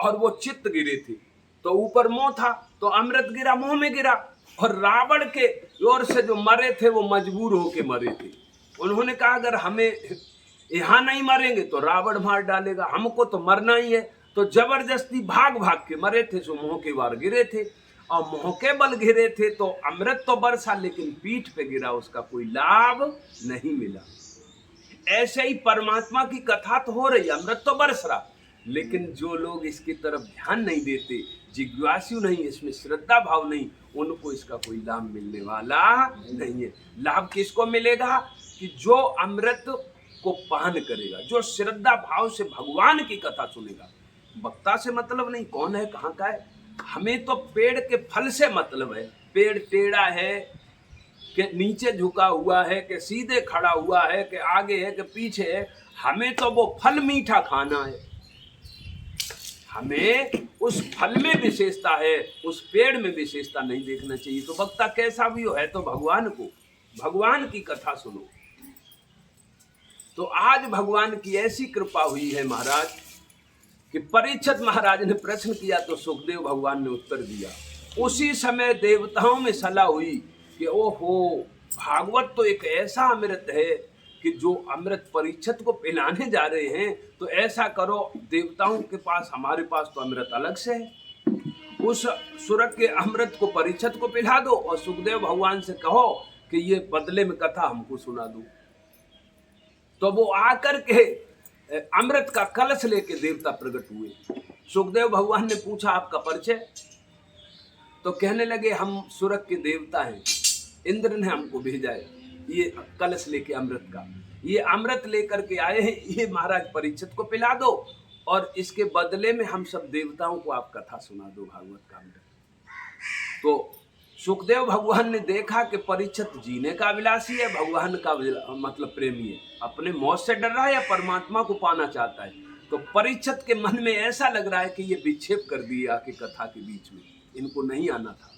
और वो चित्त गिरे थे, तो ऊपर मोह था तो अमृत गिरा, मुंह में गिरा। और रावण के ओर से जो मरे थे वो मजबूर होके मरे थे। उन्होंने कहा अगर हमें यहाँ नहीं मरेंगे तो रावण मार डालेगा, हमको तो मरना ही है। तो जबरदस्ती भाग भाग के मरे थे, सो मुंह के बार गिरे थे। और मुंह के बल गिरे थे तो अमृत तो बरसा, लेकिन पीठ पे गिरा, उसका कोई लाभ नहीं मिला। ऐसे ही परमात्मा की कथा तो हो रही, अमृत तो बरस रहा, लेकिन जो लोग इसकी तरफ ध्यान नहीं देते, जिज्ञासु नहीं, इसमें श्रद्धा भाव नहीं, उनको इसका कोई लाभ मिलने वाला नहीं है। लाभ किसको मिलेगा? कि जो अमृत को पान करेगा, जो श्रद्धा भाव से भगवान की कथा सुनेगा। वक्ता से मतलब नहीं, कौन है कहाँ का है, हमें तो पेड़ के फल से मतलब है। पेड़ टेढ़ा है कि नीचे झुका हुआ है, कि सीधे खड़ा हुआ है, कि आगे है कि पीछे है, हमें तो वो फल मीठा खाना है। हमें उस फल में विशेषता है, उस पेड़ में विशेषता नहीं देखना चाहिए। तो वक्ता कैसा भी हो, है तो भगवान को, भगवान की कथा सुनो। तो आज भगवान की ऐसी कृपा हुई है महाराज कि परीक्षित महाराज ने प्रश्न किया तो सुखदेव भगवान ने उत्तर दिया। उसी समय देवताओं में सलाह हुई कि ओहो, भागवत तो एक ऐसा अमृत है कि जो अमृत परीक्षित को पिलाने जा रहे हैं, तो ऐसा करो, देवताओं के पास, हमारे पास तो अमृत अलग से है, उस सुरग के अमृत को परीक्षित को पिला दो और सुखदेव भगवान से कहो कि ये बदले में कथा हमको सुना दो। तो वो आकर के अमृत का कलश लेके देवता प्रकट हुए। सुखदेव भगवान ने पूछा आपका परिचय? तो कहने लगे हम सुरग के देवता हैं, इंद्र ने हमको भेजा है ये कलश लेके अमृत का, ये अमृत लेकर के आए हैं, ये महाराज परीक्षित को पिला दो और इसके बदले में हम सब देवताओं को आप कथा सुना दो भागवत का अमृत। तो सुखदेव भगवान ने देखा कि परीक्षित जीने का अभिलाषी है, भगवान का मतलब प्रेमी है, अपने मौत से डर रहा है या परमात्मा को पाना चाहता है। तो परीक्षित के मन में ऐसा लग रहा है कि ये विक्षेप कर दिए आके कथा के बीच में, इनको नहीं आना था।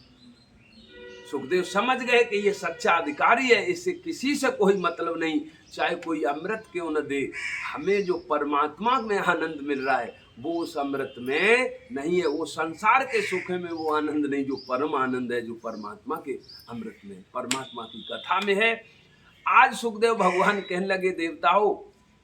सुखदेव समझ गए कि ये सच्चा अधिकारी है, इससे किसी से कोई मतलब नहीं, चाहे कोई अमृत क्यों न दे, हमें जो परमात्मा में आनंद मिल रहा है वो उस अमृत में नहीं है, वो संसार के सुख में वो आनंद नहीं, जो परम आनंद है जो परमात्मा के अमृत में, परमात्मा की कथा में है। आज सुखदेव भगवान कहने लगे देवताओं,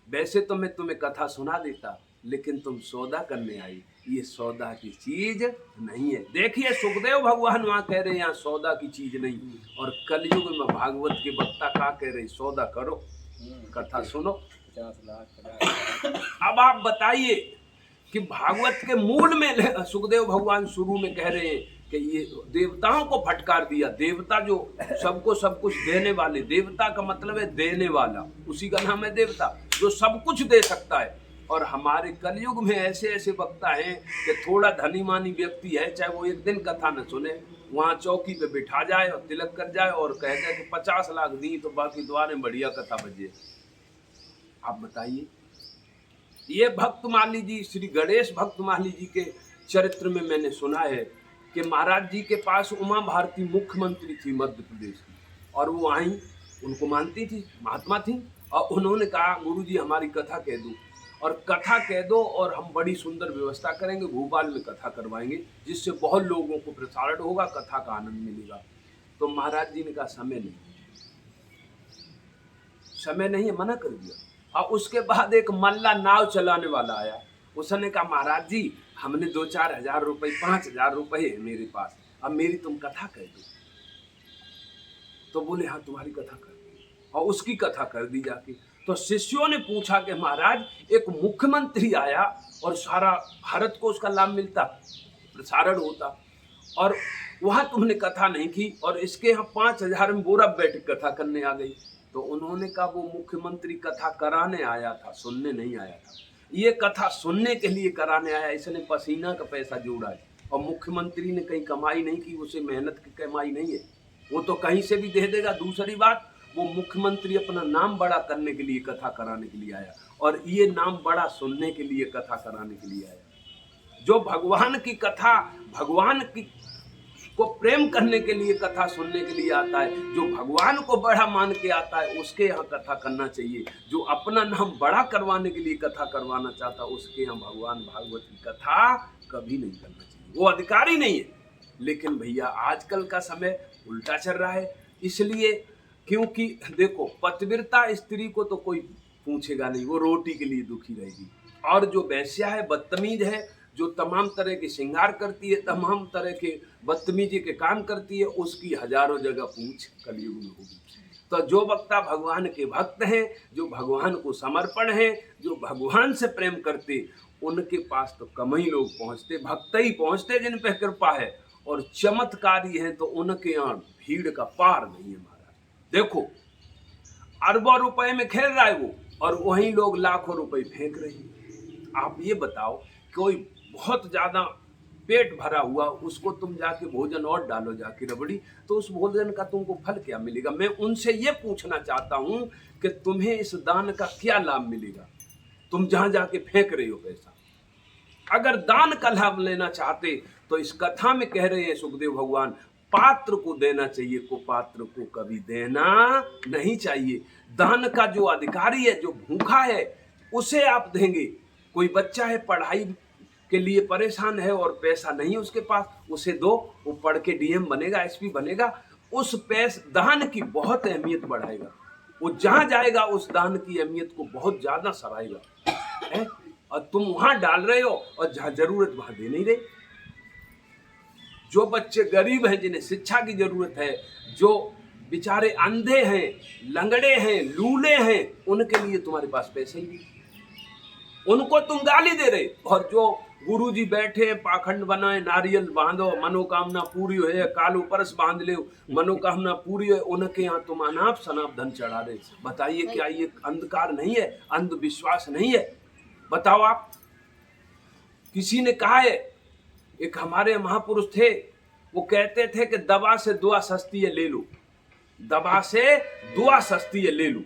वैसे तो मैं तुम्हें कथा सुना देता, लेकिन तुम सौदा करने आई, ये सौदा की चीज नहीं है। देखिए सुखदेव भगवान वहां कह रहे हैं यहाँ सौदा की चीज नहीं, और कलयुग में भागवत के वक्ता क्या कह रहे, सौदा करो, कथा सुनो। अब आप बताइए कि भागवत के मूल में सुखदेव भगवान शुरू में कह रहे हैं कि ये देवताओं को फटकार दिया, देवता जो सबको सब कुछ देने वाले, देवता का मतलब है देने वाला, उसी का नाम है देवता, जो सब कुछ दे सकता है। और हमारे कलयुग में ऐसे ऐसे वक्ता हैं कि थोड़ा धनी मानी व्यक्ति है, चाहे वो एक दिन कथा न सुने, वहाँ चौकी पे बिठा जाए और तिलक कर जाए और कह जाए कि 50 लाख दी तो बाकी द्वारे बढ़िया कथा बजे। आप बताइए, ये भक्तमाली जी, श्री गणेश भक्तमाली जी के चरित्र में मैंने सुना है कि महाराज जी के पास उमा भारती मुख्यमंत्री थी मध्य प्रदेश की, और वो आई, उनको मानती थी, महात्मा थी, और उन्होंने कहा गुरु जी हमारी कथा कह दो, और कथा कह दो और हम बड़ी सुंदर व्यवस्था करेंगे, भोपाल में कथा करवाएंगे, जिससे बहुत लोगों को प्रसारण होगा, कथा का आनंद मिलेगा। तो महाराज जी ने कहा समय नहीं, समय नहीं है, मना कर दिया। और उसके बाद एक मल्ला नाव चलाने वाला आया, उसने कहा महाराज जी हमने 2-4 हजार रुपये, 5,000 रुपये है मेरे पास, अब मेरी तुम कथा कह दो। तो बोले हाँ तुम्हारी कथा कर दी, और उसकी कथा कर दी जाके। तो शिष्यों ने पूछा कि महाराज एक मुख्यमंत्री आया और सारा भारत को उसका लाभ मिलता, प्रसारण होता, और वहां तुमने कथा नहीं की, और इसके यहाँ 5,000 में बोरा बैठ कथा करने आ गई। तो उन्होंने कहा वो मुख्यमंत्री कथा कराने आया था, सुनने नहीं आया था, ये कथा सुनने के लिए कराने आया, इसने पसीना का पैसा जोड़ा है, और मुख्यमंत्री ने कहीं कमाई नहीं की, उसे मेहनत की कमाई नहीं है, वो तो कहीं से भी दे देगा। दूसरी बात, वो मुख्यमंत्री अपना नाम बड़ा करने के लिए कथा कराने के लिए आया, और ये नाम बड़ा सुनने के लिए कथा कराने के लिए आया। जो भगवान की कथा, भगवान की को प्रेम करने के लिए कथा सुनने के लिए आता है, जो भगवान को बड़ा मान के आता है उसके यहाँ कथा करना चाहिए। जो अपना नाम बड़ा करवाने के लिए कथा करवाना चाहता है उसके यहाँ भगवान भागवत की कथा कभी नहीं करना चाहिए, वो अधिकारी नहीं है। लेकिन भैया आजकल का समय उल्टा चल रहा है, इसलिए क्योंकि देखो पतिव्रता स्त्री को तो कोई पूछेगा नहीं, वो रोटी के लिए दुखी रहेगी। और जो वैश्या है, बदतमीज है, जो तमाम तरह के श्रृंगार करती है, तमाम तरह के बदतमीजी के काम करती है, उसकी हजारों जगह पूछ कलयुग में होगी। तो जो वक्ता भगवान के भक्त हैं, जो भगवान को समर्पण हैं, जो भगवान से प्रेम करते, उनके पास तो कम ही लोग पहुंचते, भक्त ही पहुंचते जिन पे कृपा है। और चमत्कारी हैं तो उनके यहाँ भीड़ का पार नहीं है महाराज। देखो अरबों रुपए में खेल रहा है वो, और वहीं लोग लाखों रुपए फेंक रहे हैं। आप ये बताओ, कोई बहुत ज्यादा पेट भरा हुआ, उसको तुम जाके भोजन और डालो जाके रबड़ी, तो उस भोजन का तुमको फल क्या मिलेगा? मैं उनसे ये पूछना चाहता हूं कि तुम्हें इस दान का क्या लाभ मिलेगा? तुम जहां जाके फेंक रहे हो पैसा। अगर दान का लाभ लेना चाहते तो इस कथा में कह रहे हैं सुखदेव भगवान, पात्र को देना चाहिए, कुपात्र को कभी देना नहीं चाहिए। दान का जो अधिकारी है, जो भूखा है, उसे आप देंगे। कोई बच्चा है पढ़ाई के लिए परेशान है और पैसा नहीं है उसके पास, उसे दो, वो पढ़ के डीएम बनेगा, एसपी बनेगा। उस दान की बहुत अहमियत बढ़ाएगा, वो जहां जाएगा उस दान की अहमियत को बहुत ज्यादा सराहेगा है। और तुम वहां डाल रहे हो और जहां जरूरत वहां दे नहीं रहे। जो बच्चे गरीब हैं, जिन्हें शिक्षा की जरूरत है, जो बेचारे अंधे हैं, लंगड़े हैं, लूले हैं, उनके लिए तुम्हारे पास पैसे ही नहीं, उनको तुम गाली दे रहे। और जो गुरुजी बैठे हैं पाखंड बनाए, नारियल बांधो मनोकामना पूरी हो, कालू परस बांध ले मनोकामना पूरी हो, उनके यहाँ तुम अनाप शनाप धन चढ़ा रहे। बताइए क्या ये अंधकार नहीं है, अंधविश्वास नहीं है? बताओ आप। किसी ने कहा है, एक हमारे महापुरुष थे, वो कहते थे कि दवा से दुआ सस्ती है, ले लो, दवा से दुआ सस्ती है, ले लो।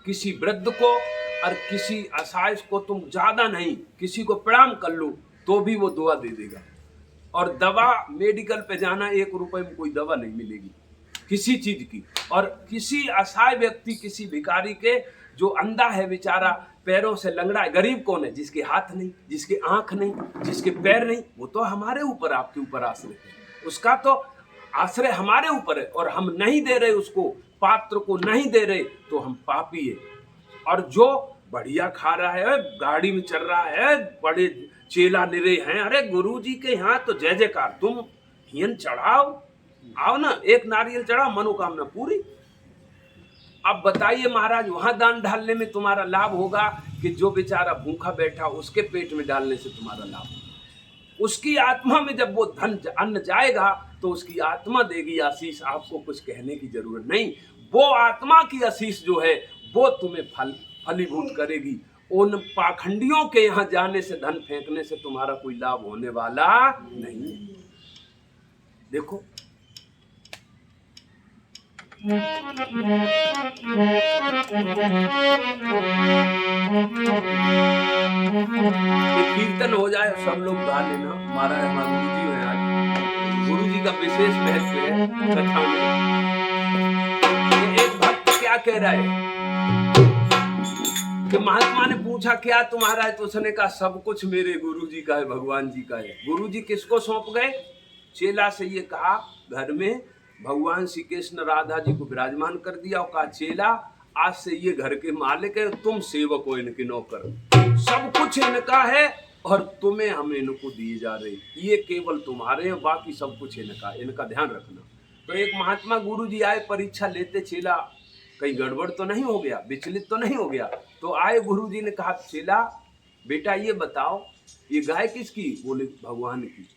किसी वृद्ध को और किसी असहाय को तुम ज्यादा नहीं, किसी को प्रणाम कर लो तो भी वो दुआ दे देगा। और दवा मेडिकल पे जाना, 1 रुपए में कोई दवा नहीं मिलेगी किसी चीज की। और किसी असहाय व्यक्ति, किसी भिखारी के, जो अंधा है बेचारा, पैरों से लंगड़ा है, गरीब कौन है? जिसके हाथ नहीं, जिसके आंख नहीं, जिसके पैर नहीं, वो तो हमारे ऊपर, आपके ऊपर आश्रय है, उसका तो आश्रय हमारे ऊपर है। और हम नहीं दे रहे उसको, पात्र को नहीं दे रहे, तो हम पापी है। और जो बढ़िया खा रहा है, गाड़ी में चल रहा है, बड़े चेला निरे हैं, अरे गुरुजी के यहाँ तो जय जयकार, तुम हियन चढ़ाओ, आओ ना, एक नारियल चढ़ाओ, मनोकामना पूरी। अब बताइए महाराज, वहां दान डालने में तुम्हारा लाभ होगा कि जो बेचारा भूखा बैठा उसके पेट में डालने से तुम्हारा लाभ होगा? उसकी आत्मा में जब वो धन अन्न जाएगा तो उसकी आत्मा देगी आशीष, आपको कुछ कहने की जरूरत नहीं। वो आत्मा की आशीष जो है वो तुम्हें फलीभूत करेगी। उन पाखंडियों के यहाँ जाने से, धन फेंकने से तुम्हारा कोई लाभ होने वाला नहीं है। देखो कीर्तन हो जाए, सब लोग गा लेना। महाराज हमारे गुरु जी है, आज गुरु जी का विशेष महत्व है कथा में। एक भक्त क्या कह रहा है कि महात्मा ने पूछा क्या तुम्हारा है, तो उसने कहा सब कुछ मेरे गुरु जी का है, भगवान जी का है। गुरु जी किसको सौंप गए? चेला से ये कहा, घर में भगवान श्री कृष्ण राधा जी को विराजमान कर दिया और कहा चेला आज से ये घर के मालिक है, तुम सेवक हो, इनके नौकर, सब कुछ इनका है और तुम्हें हम इनको दिए जा रहे, ये केवल तुम्हारे हैं, बाकी सब कुछ इनका, इनका ध्यान रखना। तो एक महात्मा गुरु जी आए परीक्षा लेते, चेला कहीं गड़बड़ तो नहीं हो गया, विचलित तो नहीं हो गया? तो आए गुरु जी ने कहा चेला बेटा ये बताओ, ये गाय किसकी? बोले भगवान की।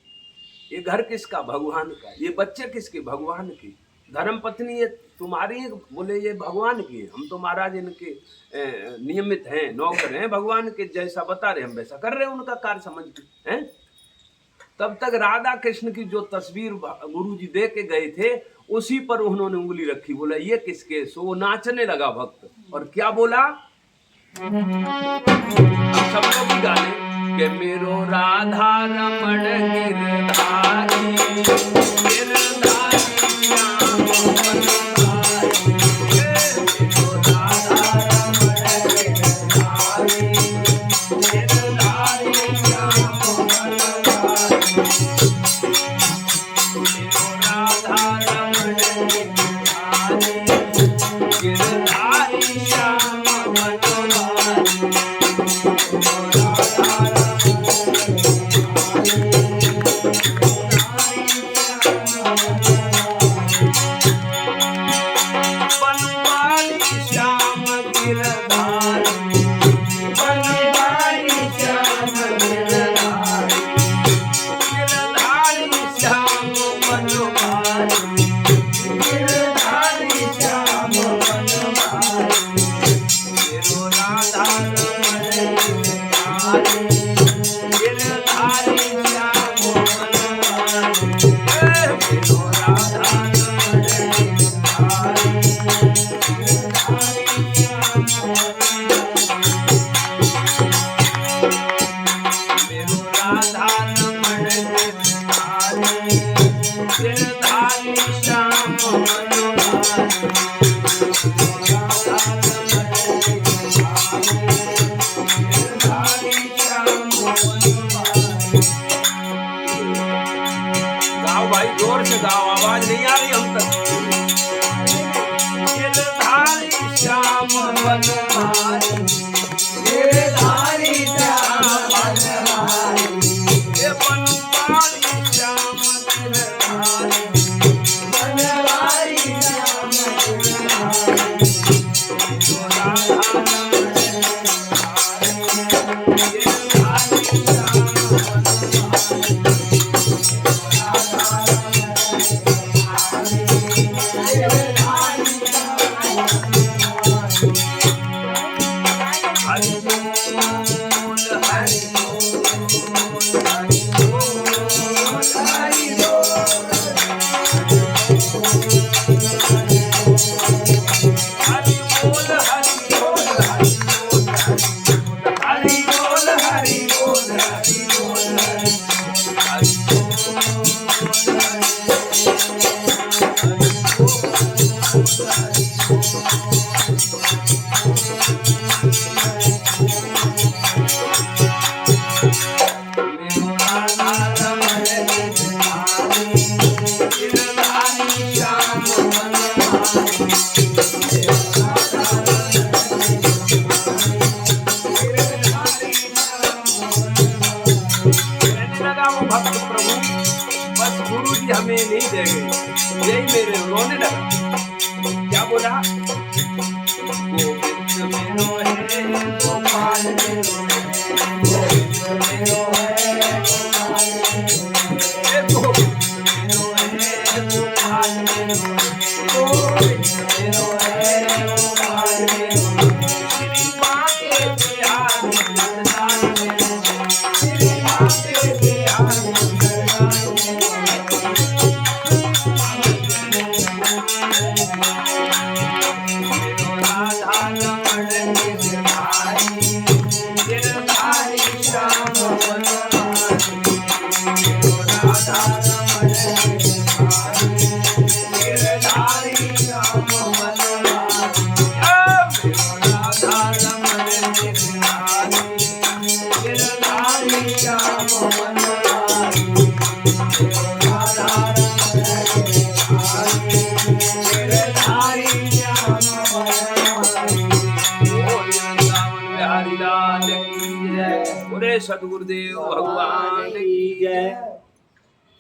ये घर किसका? भगवान का। ये बच्चे किसके? भगवान के। धर्म पत्नी ये तुम्हारी है? बोले ये भगवान की है। हम तो महाराज इनके नियमित हैं, नौकर हैं, भगवान के जैसा बता रहे हम वैसा कर रहे हैं, उनका कार्य समझ के हैं। तब तक राधा कृष्ण की जो तस्वीर गुरु जी दे के गए थे उसी पर उन्होंने उंगली रखी। बोला ये किसके? सो वो नाचने लगा भक्त, और क्या बोला? सब लोग गाने के मेरो राधा रमण गिरधारी राधा रमण गिरधारी गिरधारी श्याम मनोहारी राधा रमण गिरधारी श्याम मनोहारी। गाओ भाई, जोर से गाओ, आवाज नहीं आ रही हम तक। गिरधारी श्याम मनोहारी गिरधारी श्याम मनोहारी ये बनवारी श्याम गिरधारी बनवारी श्याम गिरधारी जो राधा रमण गिरधारी श्याम मनोहारी राधा भक्त प्रभु बस गुरु जी हमें नहीं देंगे, यही मेरे रोने लगा। क्या बोला? गोविंद मेरो है गोपाल मेरो है, गोविंद मेरो है गोपाल मेरो है, गोविंद मेरो है गोपाल मेरो है, गोविंद मेरो है गोपाल मेरो है। श्री माँ के बिहार नंदलाल मेरो है, श्री माँ के बिहार नंदलाल मेरो राधा रमण गिरधारी गिरधारी श्याम मनोहारी राधा रमण गिरधारी गिरधारी श्याम मनोहारी राधा रमण गिरधारी गिरधारी श्याम मनोहारी राधा रमण गिरधारी गिरधारी श्याम मनोहारी। बोले सतगुरुदेव भगवान की